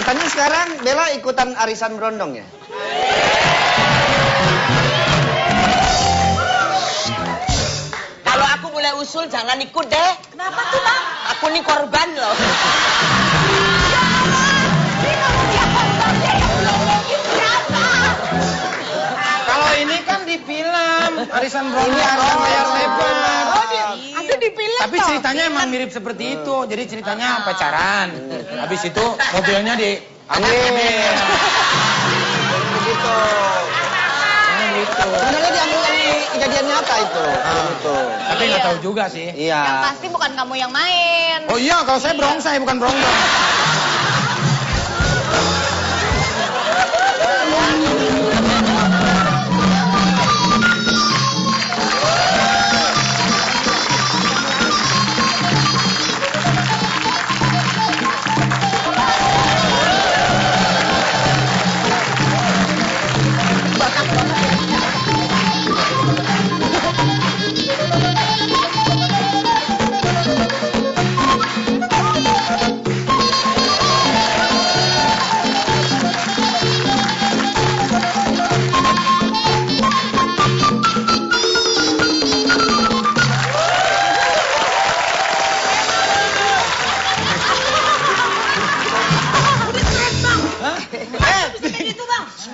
Katanya sekarang Bella ikutan arisan berondong ya? Kalau aku mulai usul jangan ikut deh. Kenapa tuh, Bang? Aku nih korban loh. Ya Allah, ini kamu dia korban deh yang nolongin siapa? Kalau ini kan di film, arisan berondong arisan layar lebar. Ada di film Tapi ceritanya emang mirip seperti itu. Jadi ceritanya pacaran. Habis itu mobilnya di Amin. Begitu. gitu. Sebenarnya diambil dari kejadian nyata itu. Itu. Tapi nggak tahu juga sih. Iya. Yang pasti bukan kamu yang main. Oh iya, kalau saya brongsai bukan berondong.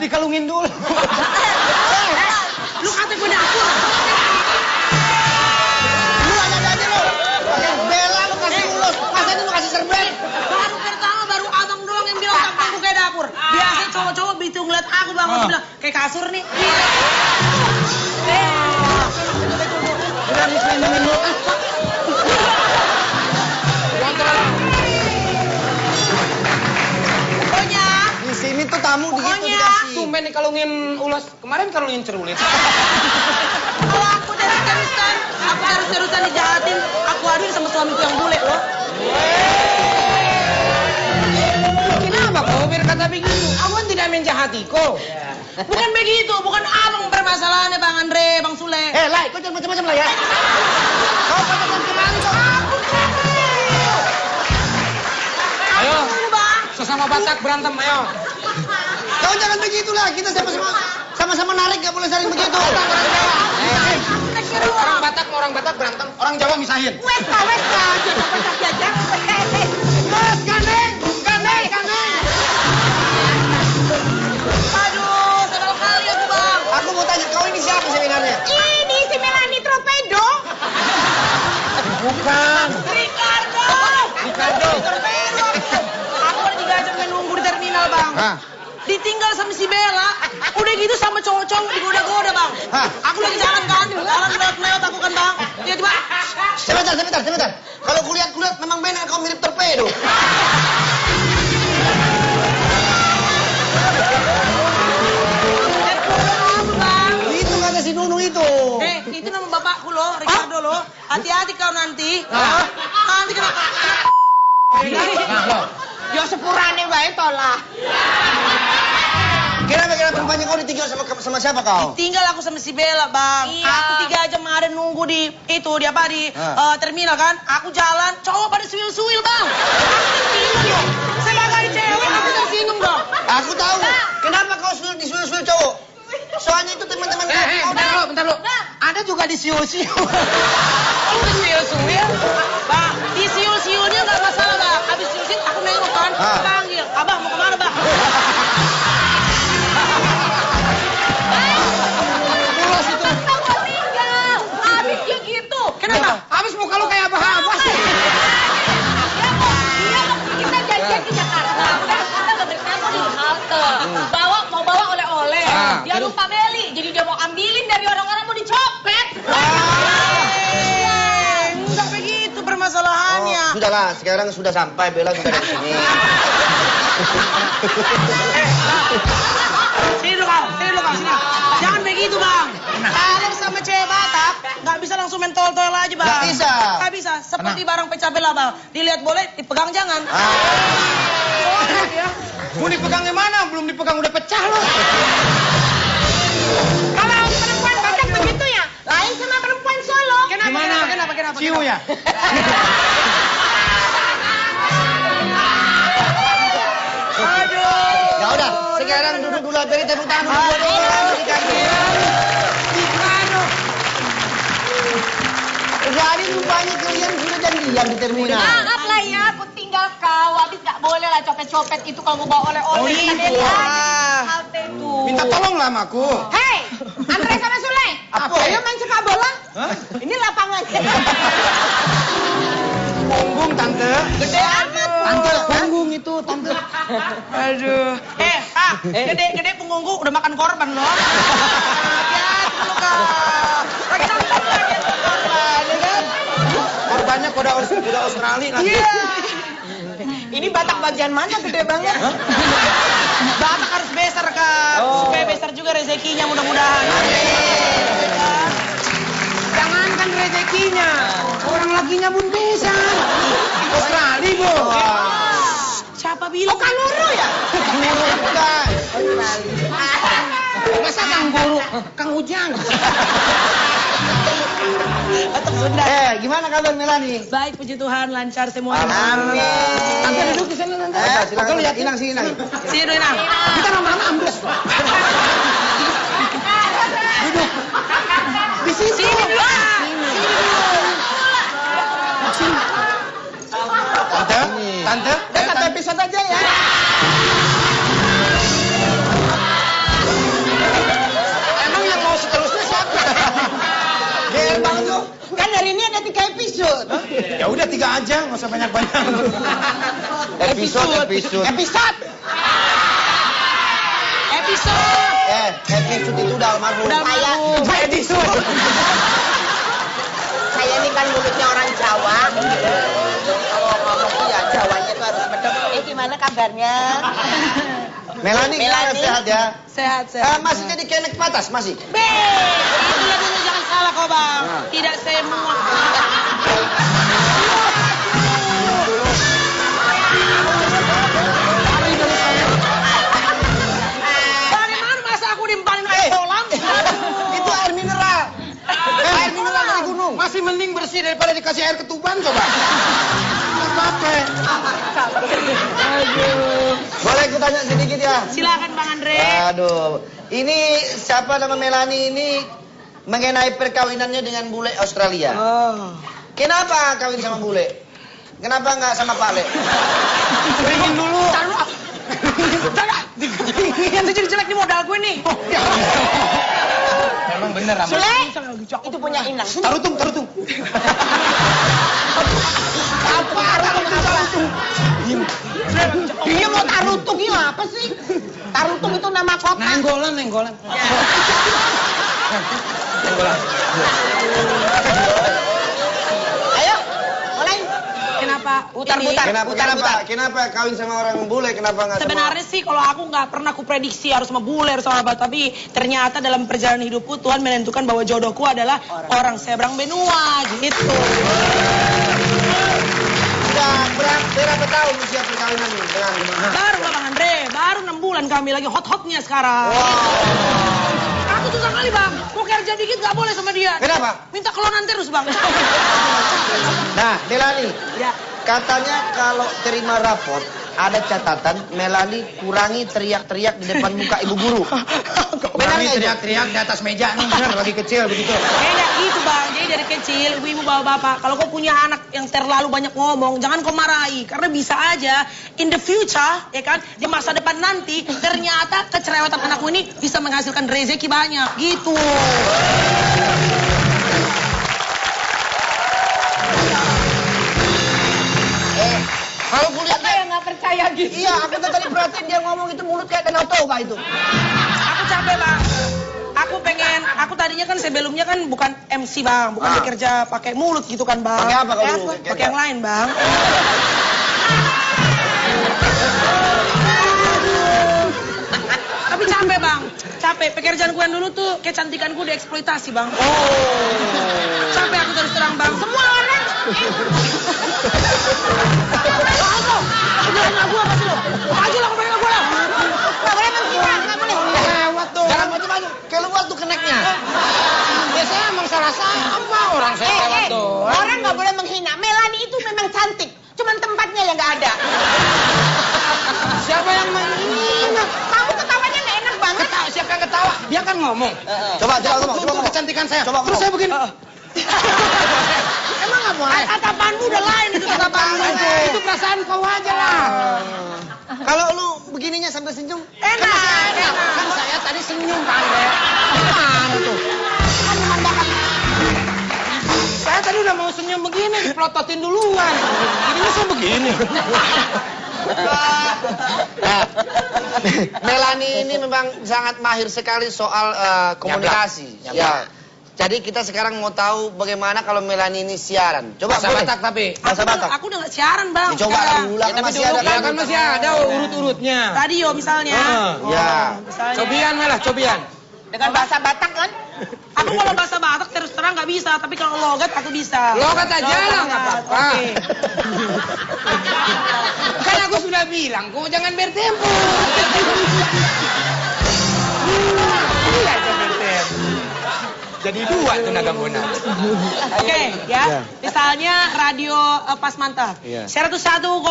Dikalungin dulu. Lu kata gue dapur. Lu ada aja lu. Bella lu kasih ulus. Masa ini lu kasih serbet? Baru pertama baru abang doang yang bilang tampangku kayak dapur. Biasanya cowok-cowok begitu ngeliat aku bang, aku bilang kayak kasur nih. Udah diselindungin dulu. Pokoknya. Di sini tuh tamu begitu Pokoknya. dikasih. Tumben nih kalungin ulas. Kemarin kalungin cerulit. Kalau aku terus-terusan, aku terus-terusan dijahatin, aku aduin sama suamiku yang bule loh. Kenapa kau berkata begitu? Aku kan tidak menjahatiku. Bukan begitu, bukan abang permasalahannya Bang Andre, Bang Sule. Lai, kau jangan macam-macam lah ya. Kau katakan kemarin kau. Ayo, Aduh, Bang. sesama Batak berantem, ayo. Kau jangan begitulah. Kita sama-sama narik, gak boleh saling begitu. Orang Batak mau orang Batak berantem, orang Jawa misahin. Wes lah, jodoh Batak aja. Mas, gandeng. Aduh, salah kali aku Bang. Aku mau tanya, kau ini siapa sebenarnya? Ini si Melanie Tropedo. Bukan. Ricardo. Torpedo. Aku ada 3 jam menunggu di terminal Bang. Hah? Ditinggal sama si Bella, udah gitu sama cowok-cowok digoda-goda Bang. Hah? Aku lagi jalan kan, jalan lewat aku kan Bang. Tiba-tiba, Sebentar. Kalau kulihat memang benar kau mirip torpedo. apa Bang? Itu kata si Nunu itu. Itu nama bapakku loh, Ricardo loh. Hati-hati kau nanti. Hah? Nanti kena... Nah, lo. Yo sepurane wae tolah. Kira-kira perempuannya kau ditinggal sama siapa kau? Tinggal aku sama si Bella, Bang. Iya. Aku 3 jam ada nunggu di terminal kan. Aku jalan, cowok pada suil-suil, Bang. Sebagai cewek aku tersinggung dong. Aku tahu. Kenapa kau disuil-suil cowok? Soalnya itu teman-teman kau. Bentar lu. Ada juga di siu-siu. Aku disiul-suil. Bang, disiul-siulnya nggak masalah, Bang. Habis siul-siul aku nengok kan, panggil. Abang mau kemana, Bang? Pulas itu. Kita mau tinggal. Habis dia gitu. Kenapa? Habis muka lu kayak apa sih? Kita janjian ke Jakarta. Udah kita nggak bertemu di halte. Mau bawa oleh-oleh. Dia lupa beli. Jadi dia mau ambilin dari orang-orang mau dicopet. Enggak begitu permasalahannya. Sudahlah, sekarang sudah sampai, Bella sudah di sini. Sini dulu kau, sini. Jangan begitu Bang. Kalau sama cewek Batak, nggak bisa langsung main tol-tol aja Bang. Nggak bisa. Nggak bisa. Seperti barang pecah belah Bang. Dilihat boleh, dipegang jangan. Mau dipegang gimana? Belum dipegang udah pecah lo. Kalau perempuan Batak begitu ya, lain sama perempuan Solo. Kenapa? Ciu ya? Aduh. Sekarang duduk dulu, beri tepuk tangan dulu buat Melani di kantin. Jadi rupanya kalian sudah janjian di terminal. Maaf lah ya, aku tinggal kau. Habis nggak boleh lah copet-copet itu kalau mau bawa oleh-oleh. Oh, Kita itu. lihat halte itu. Minta tolonglah sama aku. Hei, Andre sama Sule. Apa? Ayo main sepak bola. Hah? Ini lapangannya. Punggung, Tante. Gede amat. Tante, punggung itu, Tante. Aduh. Kak, gede-gede punggungku udah makan korban loh. Hati-hati lu, Kak. Lagi nonton kan dia korban, ya kan? Korbannya kuda Australia lagi. Iya. Ini Batak bagian mana gede banget? Batak harus besar, Kak. Supaya besar juga rezekinya mudah-mudahan. Jangankan rezekinya, orang lakinya pun bisa. Australia, Bu. Siapa bilang? Oh, Kanuru ya? Kanuru bukan. Masa Kang Guru, Kang Ujang. Gimana kabar Melani? Baik, puji Tuhan, lancar semuanya. Amin. Tante duduk di sana, Tante. Silakan Aku lihat Inang, sini Inang. Sini dulu, Inang. Kita lama-lama ambles. Duduk. Di situ. Sini dulu. Tante, Tante. Udah satu episode aja ya. Emang yang mau seterusnya siapa? Gel banget tuh. Kan hari ini ada 3 episode. Ya udah 3 aja, nggak usah banyak-banyak. Episode. Episode. Episode itu udah almarhum. Udah almarhum. Saya episode. Saya ini kan mulutnya orang Jawa. Kalau ngomong tuh ya Jawanya tuh harus medok. Gimana kabarnya? Melani gimana, sehat ya? Sehat, sehat. Masih jadi kenek patas, masih? Itulah dulu jangan salah kau, Bang. Tidak semua. Bagaimana masa aku dimpanin air kolam? Itu air mineral. Air mineral dari gunung. Masih mending bersih daripada dikasih air ketuban, coba. Apa? Boleh aku tanya sedikit ya? Silakan Bang Andre. Aduh, ini siapa nama Melani ini mengenai perkawinannya dengan bule Australia. Oh. Kenapa kawin sama bule? Kenapa nggak sama Pak Le? Keringin dulu. Jangan. Yang jadi jelek nih modal gue nih. Emang bener, Am. Sule, itu punya Inang. Tarutung. Dia mau tarutung ini apa sih? Tarutung itu nama kota. Nenggolan. Ayo, mulai. Kenapa? Putar-putar. Kenapa kawin sama orang bule? Kenapa nggak sama? Sebenarnya sih kalau aku nggak pernah aku prediksi harus sama bule harus sama apa, tapi ternyata dalam perjalanan hidupku Tuhan menentukan bahwa jodohku adalah orang seberang benua gitu. Sudah berapa tahun usia perkawinan ini dengan Baru lah Bang Andre, baru 6 bulan kami lagi hot-hotnya sekarang. Aku susah kali Bang, mau kerja dikit nggak boleh sama dia. Kenapa? Minta kelonan terus Bang. Nah, Melani, Ya. katanya kalau terima raport ada catatan Melani kurangi teriak-teriak di depan muka ibu guru. Benar Kami nggak itu? teriak-teriak di atas meja nih, bener lagi kecil begitu. Kayak gitu Bang, jadi dari kecil ibu-ibu bapak-bapak kalau kau punya anak yang terlalu banyak ngomong jangan kau marahi karena bisa aja in the future ya kan di masa depan nanti ternyata kecerewetan anakku ini bisa menghasilkan rezeki banyak gitu. Kalau kulihat Apa yang nggak percaya gitu? iya, aku tuh tadi perhatiin dia ngomong itu mulut kayak Danau Toba itu. Aku capek Bang. Aku tadinya kan sebelumnya kan bukan MC Bang, bukan bekerja pakai mulut gitu kan Bang. Pakai apa kamu? Pakai yang lain Bang. Tapi capek Bang, capek. Pekerjaanku yang dulu tuh kecantikanku dieksploitasi Bang. Capek aku terus terang Bang. Semua orang. Jangan aku apa sih lo? Maju lah, aku pengen gue lah. Nggak boleh menghina, nggak boleh. Lewat tuh. Jangan maju-maju, keluar tuh keneknya. Biasanya emang salah apa orang saya lewat tuh. Orang nggak boleh menghina. Melani itu memang cantik, cuman tempatnya yang nggak ada. Siapa yang menghina? Kamu ketawa dia kan ngomong. Coba ngomong. Untuk kecantikan saya. Coba Terus ngomong. saya begini. Emang nggak boleh? Tatapanmu udah lain itu tatapanmu itu. Itu perasaan kau aja lah. Kalau lu begininya sambil senyum, Enak. Kan saya tadi senyum, Pak Andre. Gimana tuh? Saya tadi udah mau senyum begini, dipelototin duluan. Jadinya saya begini. Nah, Melanie ini memang sangat mahir sekali soal komunikasi. Nyablak. Ya. Jadi kita sekarang mau tahu bagaimana kalau Melanie ini siaran. Coba Bahasa boleh? Batak tapi. Bahasa Batak. Aku udah nggak siaran, Bang. Ya, coba sekarang. ulang Ya, tapi masih dulu ada kan masih ada urut-urutnya. Radio misalnya. Ya. Misalnya. Cobian malah, cobian. Dengan bahasa Batak kan? Aku kalau bahasa Batak terus terang nggak bisa, tapi kalau logat aku bisa. Logat aja lah, nggak apa-apa. Oke. Kan aku sudah bilang, kau jangan bertempo. Iya, jangan bertempo. Jadi dua tenaga guna. Oke, ya. Misalnya radio Pas Mantap. Iya. 101,4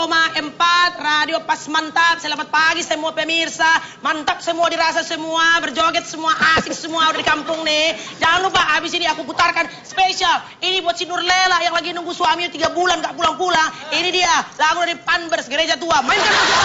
radio Pas Mantap. Selamat pagi semua pemirsa. Mantap semua, dirasa semua, berjoget semua, asik semua udah di kampung nih. Jangan lupa habis ini aku putarkan spesial. Ini buat si Nurlela yang lagi nunggu suaminya 3 bulan gak pulang-pulang. Ini dia lagu dari Panbers Gereja Tua. Mainkan musik.